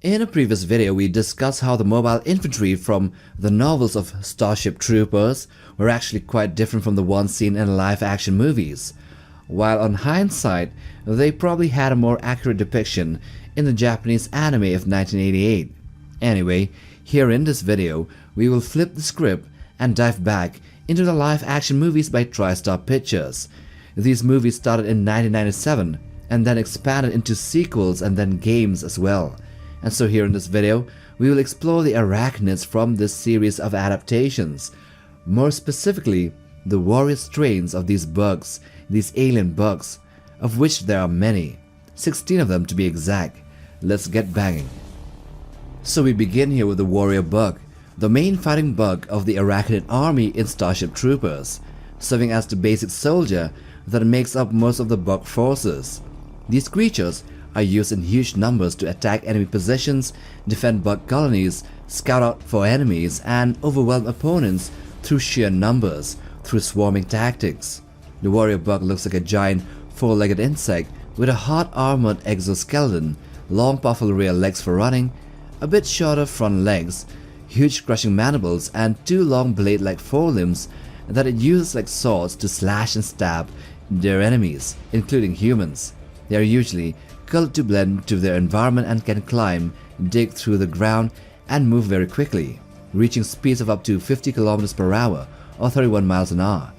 In a previous video, we discussed how the mobile infantry from the novels of Starship Troopers were actually quite different from the ones seen in live-action movies, while on hindsight, they probably had a more accurate depiction in the Japanese anime of 1988. Anyway, here in this video, we will flip the script and dive back into the live-action movies by TriStar Pictures. These movies started in 1997 and then expanded into sequels and then games as well. And so here in this video, we will explore the Arachnids from this series of adaptations. More specifically, the warrior strains of these bugs, these alien bugs, of which there are many, 16 of them to be exact. Let's get banging. So we begin here with the warrior bug, the main fighting bug of the Arachnid army in Starship Troopers, serving as the basic soldier that makes up most of the bug forces. These creatures are used in huge numbers to attack enemy positions, defend bug colonies, scout out for enemies, and overwhelm opponents through sheer numbers, through swarming tactics. The warrior bug looks like a giant four-legged insect with a hard armored exoskeleton, long powerful rear legs for running, a bit shorter front legs, huge crushing mandibles, and two long blade-like forelimbs that it uses like swords to slash and stab their enemies, including humans. They are usually colored to blend to their environment and can climb, dig through the ground, and move very quickly, reaching speeds of up to 50 km per hour or 31 miles an hour.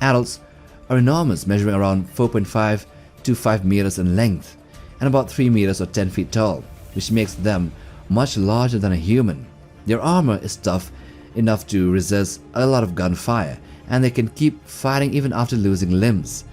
Adults are enormous, measuring around 4.5 to 5 meters in length and about 3 meters or 10 feet tall, which makes them much larger than a human. Their armor is tough enough to resist a lot of gunfire, and they can keep fighting even after losing limbs.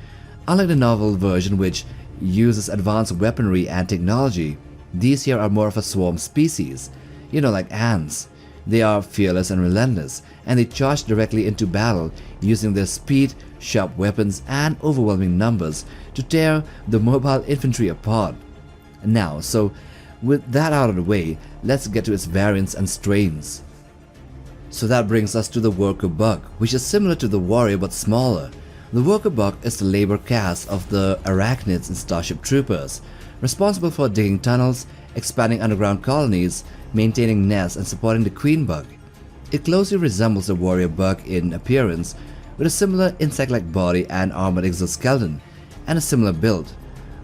Unlike the novel version, which uses advanced weaponry and technology, these here are more of a swarm species, like ants. They are fearless and relentless, and they charge directly into battle using their speed, sharp weapons, and overwhelming numbers to tear the mobile infantry apart. Now, so with that out of the way, let's get to its variants and strains. So that brings us to the worker bug, which is similar to the warrior but smaller. The worker bug is the labor caste of the Arachnids in Starship Troopers, responsible for digging tunnels, expanding underground colonies, maintaining nests, and supporting the queen bug. It closely resembles the warrior bug in appearance, with a similar insect-like body and armored exoskeleton, and a similar build,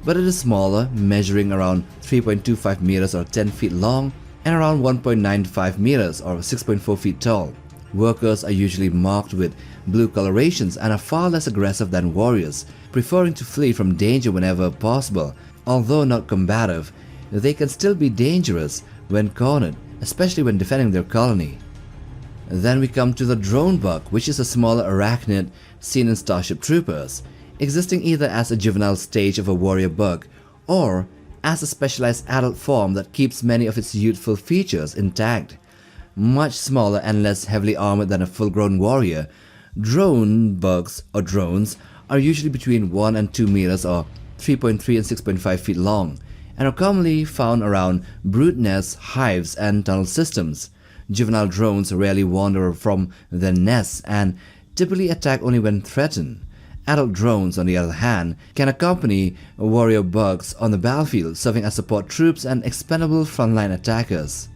but it is smaller, measuring around 3.25 meters or 10 feet long, and around 1.95 meters or 6.4 feet tall. Workers are usually marked with blue colorations and are far less aggressive than warriors, preferring to flee from danger whenever possible. Although not combative, they can still be dangerous when cornered, especially when defending their colony. Then we come to the drone bug, which is a smaller arachnid seen in Starship Troopers, existing either as a juvenile stage of a warrior bug or as a specialized adult form that keeps many of its youthful features intact. Much smaller and less heavily armored than a full-grown warrior, drone bugs or drones are usually between 1 and 2 meters or 3.3 and 6.5 feet long, and are commonly found around brood nests, hives, and tunnel systems. Juvenile drones rarely wander from their nests and typically attack only when threatened. Adult drones, on the other hand, can accompany warrior bugs on the battlefield, serving as support troops and expendable frontline attackers.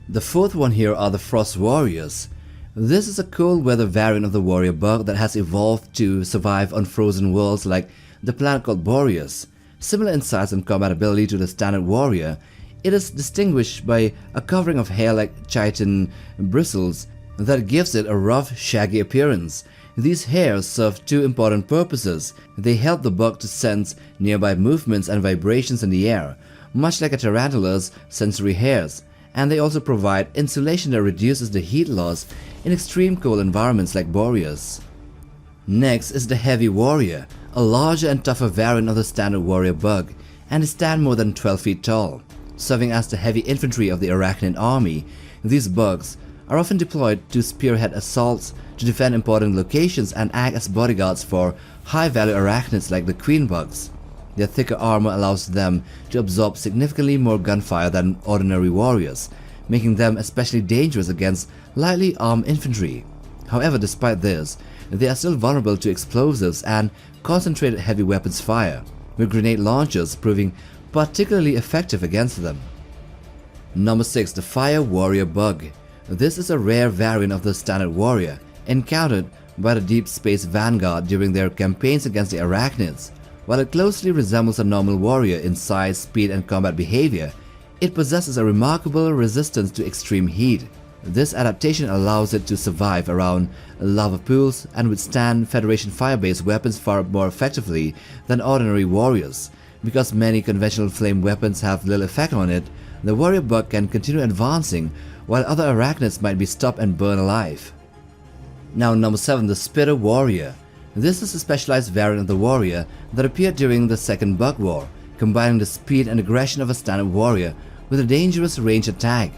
The fourth one here are the Frost Warriors. This is a cold weather variant of the warrior bug that has evolved to survive on frozen worlds like the planet called Boreas. Similar in size and combat ability to the standard warrior, it is distinguished by a covering of hair-like chitin bristles that gives it a rough, shaggy appearance. These hairs serve two important purposes. They help the bug to sense nearby movements and vibrations in the air, much like a tarantula's sensory hairs, and they also provide insulation that reduces the heat loss in extreme cold environments like Boreas. Next is the Heavy Warrior, a larger and tougher variant of the standard warrior bug, and they stand more than 12 feet tall. Serving as the heavy infantry of the Arachnid army, these bugs are often deployed to spearhead assaults, to defend important locations, and act as bodyguards for high-value arachnids like the queen bugs. Their thicker armor allows them to absorb significantly more gunfire than ordinary warriors, making them especially dangerous against lightly armed infantry. However, despite this, they are still vulnerable to explosives and concentrated heavy weapons fire, with grenade launchers proving particularly effective against them. Number 6. The Fire Warrior Bug. This is a rare variant of the standard warrior, encountered by the Deep Space Vanguard during their campaigns against the Arachnids. While it closely resembles a normal warrior in size, speed, and combat behavior, it possesses a remarkable resistance to extreme heat. This adaptation allows it to survive around lava pools and withstand Federation fire-based weapons far more effectively than ordinary warriors. Because many conventional flame weapons have little effect on it, the warrior bug can continue advancing while other arachnids might be stopped and burned alive. Now number 7. The Spitter Warrior. This is a specialized variant of the warrior that appeared during the Second Bug War, combining the speed and aggression of a standard warrior with a dangerous range attack.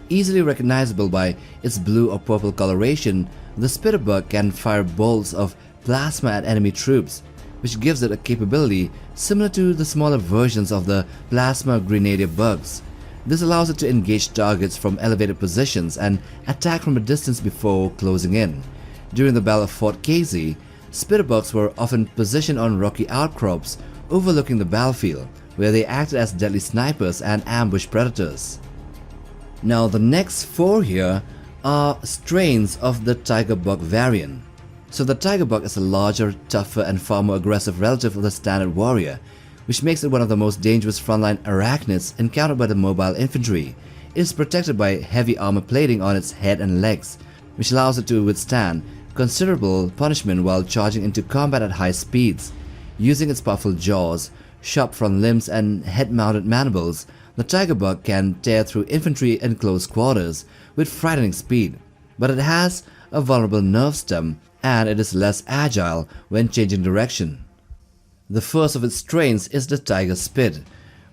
Easily recognizable by its blue or purple coloration, the Spitter Bug can fire bolts of plasma at enemy troops, which gives it a capability similar to the smaller versions of the Plasma Grenadier bugs. This allows it to engage targets from elevated positions and attack from a distance before closing in. During the Battle of Fort Casey, Spitterbugs were often positioned on rocky outcrops overlooking the battlefield, where they acted as deadly snipers and ambush predators. Now the next 4 here are strains of the Tiger Bug variant. So the Tiger Bug is a larger, tougher, and far more aggressive relative of the standard warrior, which makes it one of the most dangerous frontline arachnids encountered by the mobile infantry. It is protected by heavy armor plating on its head and legs, which allows it to withstand considerable punishment while charging into combat at high speeds. Using its powerful jaws, sharp front limbs, and head-mounted mandibles, the Tiger Bug can tear through infantry in close quarters with frightening speed. But it has a vulnerable nerve stem, and it is less agile when changing direction. The first of its strains is the Tiger Spit,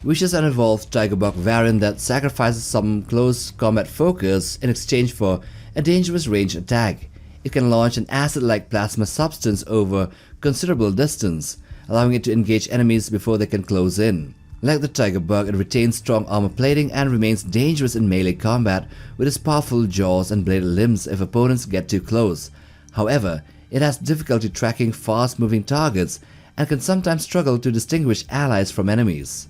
which is an evolved Tiger Bug variant that sacrifices some close combat focus in exchange for a dangerous range attack. It can launch an acid-like plasma substance over considerable distance, allowing it to engage enemies before they can close in. Like the Tiger Bug, it retains strong armor plating and remains dangerous in melee combat with its powerful jaws and bladed limbs if opponents get too close. However, it has difficulty tracking fast-moving targets and can sometimes struggle to distinguish allies from enemies.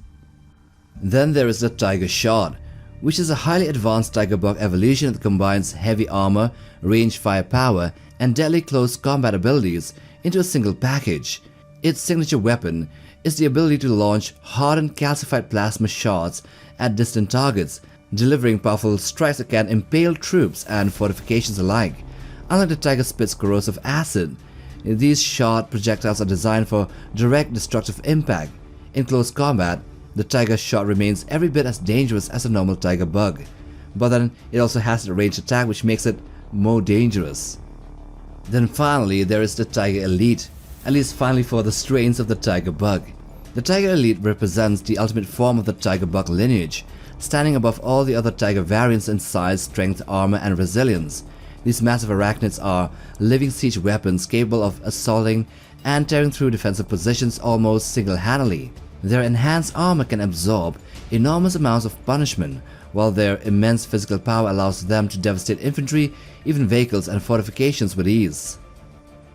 Then there is the Tiger Shot, which is a highly advanced Tiger Bug evolution that combines heavy armor, range firepower, and deadly close combat abilities into a single package. Its signature weapon is the ability to launch hardened calcified plasma shots at distant targets, delivering powerful strikes that can impale troops and fortifications alike. Unlike the Tiger Spit's corrosive acid, these shot projectiles are designed for direct destructive impact. In close combat, the Tiger Shot remains every bit as dangerous as a normal Tiger Bug, but then it also has a ranged attack which makes it more dangerous. Then finally there is the Tiger Elite, at least finally for the strains of the Tiger Bug. The Tiger Elite represents the ultimate form of the Tiger Bug lineage, standing above all the other Tiger variants in size, strength, armor, and resilience. These massive arachnids are living siege weapons capable of assaulting and tearing through defensive positions almost single-handedly. Their enhanced armor can absorb enormous amounts of punishment, while their immense physical power allows them to devastate infantry, even vehicles and fortifications with ease.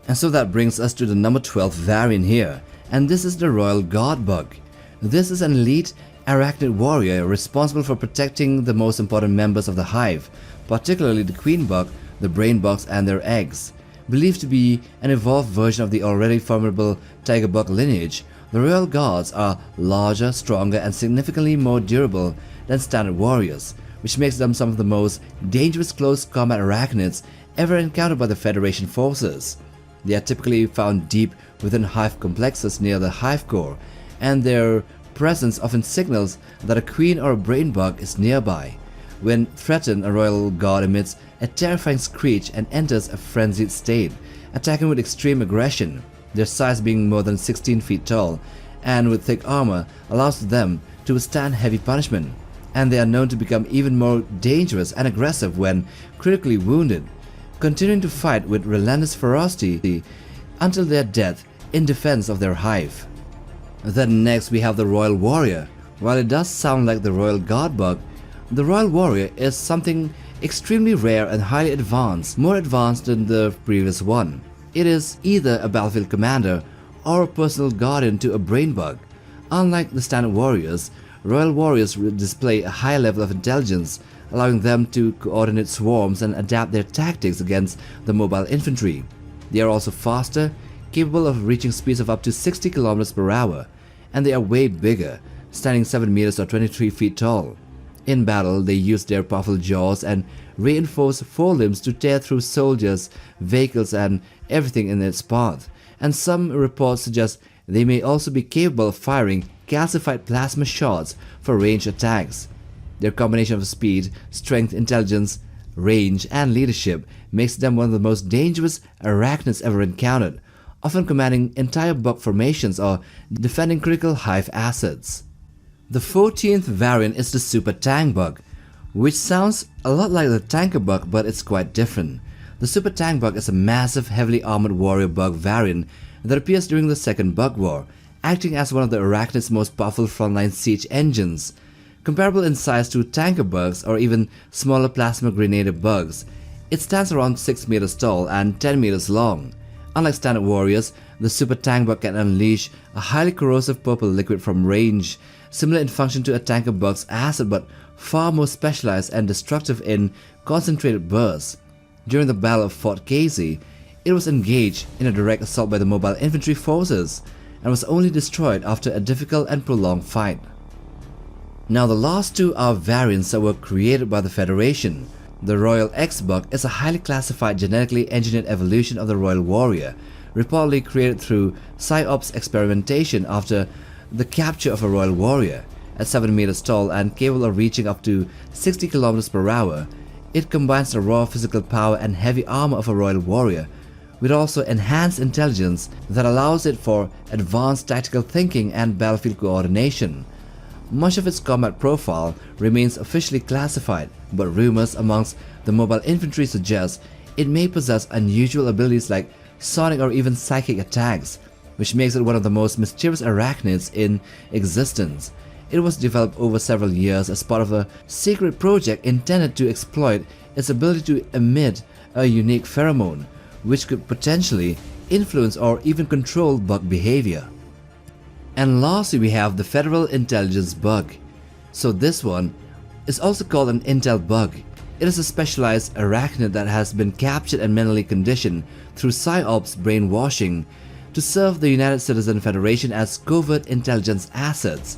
And so that brings us to the number 12 variant here, and this is the Royal Guard Bug. This is an elite arachnid warrior responsible for protecting the most important members of the hive, particularly the queen bug, the brain bugs, and their eggs. Believed to be an evolved version of the already formidable Tiger Bug lineage, the Royal Guards are larger, stronger, and significantly more durable than standard warriors, which makes them some of the most dangerous close combat arachnids ever encountered by the Federation forces. They are typically found deep within hive complexes near the hive core, and their presence often signals that a queen or a brain bug is nearby. When threatened, a Royal Guard emits a terrifying screech and enters a frenzied state, attacking with extreme aggression. Their size being more than 16 feet tall and with thick armor allows them to withstand heavy punishment, and they are known to become even more dangerous and aggressive when critically wounded, continuing to fight with relentless ferocity until their death in defense of their hive. Then next we have the Royal Warrior. While it does sound like the Royal Guard Bug, the Royal Warrior is something extremely rare and highly advanced, more advanced than the previous one. It is either a battlefield commander or a personal guardian to a brain bug. Unlike the standard warriors, Royal Warriors display a high level of intelligence, allowing them to coordinate swarms and adapt their tactics against the mobile infantry. They are also faster, capable of reaching speeds of up to 60 km per hour, and they are way bigger, standing 7 meters or 23 feet tall. In battle, they use their powerful jaws and reinforced forelimbs to tear through soldiers, vehicles, and everything in its path, and some reports suggest they may also be capable of firing calcified plasma shots for ranged attacks. Their combination of speed, strength, intelligence, range, and leadership makes them one of the most dangerous arachnids ever encountered, often commanding entire bug formations or defending critical hive assets. The 14th variant is the Super Tank Bug, which sounds a lot like the Tanker Bug, but it's quite different. The Super Tank Bug is a massive, heavily armored warrior bug variant that appears during the Second Bug War, acting as one of the Arachnid's most powerful frontline siege engines. Comparable in size to tanker bugs or even smaller plasma grenade bugs, it stands around 6 meters tall and 10 meters long. Unlike standard warriors, the Super Tank Bug can unleash a highly corrosive purple liquid from range, similar in function to a tanker bug's acid but far more specialized and destructive in concentrated bursts. During the Battle of Fort Casey, it was engaged in a direct assault by the mobile infantry forces and was only destroyed after a difficult and prolonged fight. Now the last two are variants that were created by the Federation. The Royal X-Bug is a highly classified genetically engineered evolution of the Royal Warrior, reportedly created through PsyOps experimentation after the capture of a Royal Warrior. At 7 meters tall and capable of reaching up to 60 km per hour, it combines the raw physical power and heavy armor of a Royal Warrior with also enhanced intelligence that allows it for advanced tactical thinking and battlefield coordination. Much of its combat profile remains officially classified, but rumors amongst the mobile infantry suggest it may possess unusual abilities like sonic or even psychic attacks, which makes it one of the most mysterious arachnids in existence. It was developed over several years as part of a secret project intended to exploit its ability to emit a unique pheromone, which could potentially influence or even control bug behavior. And lastly, we have the Federal Intelligence Bug. So this one is also called an Intel Bug. It is a specialized arachnid that has been captured and mentally conditioned through PsyOps brainwashing to serve the United Citizen Federation as covert intelligence assets.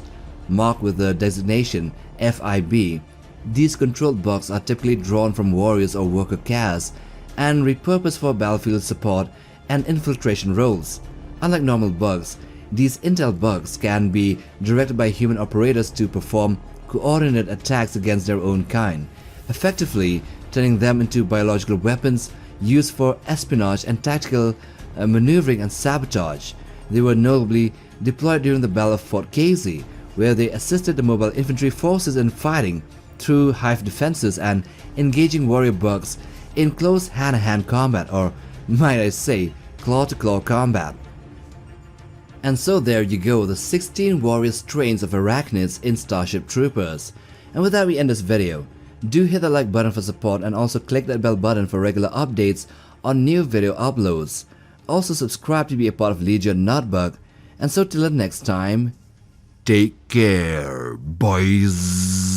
Marked with the designation FIB, these controlled bugs are typically drawn from warriors or worker castes and repurposed for battlefield support and infiltration roles. Unlike normal bugs, these intel bugs can be directed by human operators to perform coordinated attacks against their own kind, effectively turning them into biological weapons used for espionage and tactical maneuvering and sabotage. They were notably deployed during the Battle of Fort Casey, where they assisted the mobile infantry forces in fighting through hive defenses and engaging warrior bugs in close hand-to-hand combat, or might I say, claw-to-claw combat. And so there you go, the 16 warrior strains of arachnids in Starship Troopers. And with that we end this video. Do hit the like button for support and also click that bell button for regular updates on new video uploads. Also subscribe to be a part of Legion Notbug. And so till the next time, take care, boys.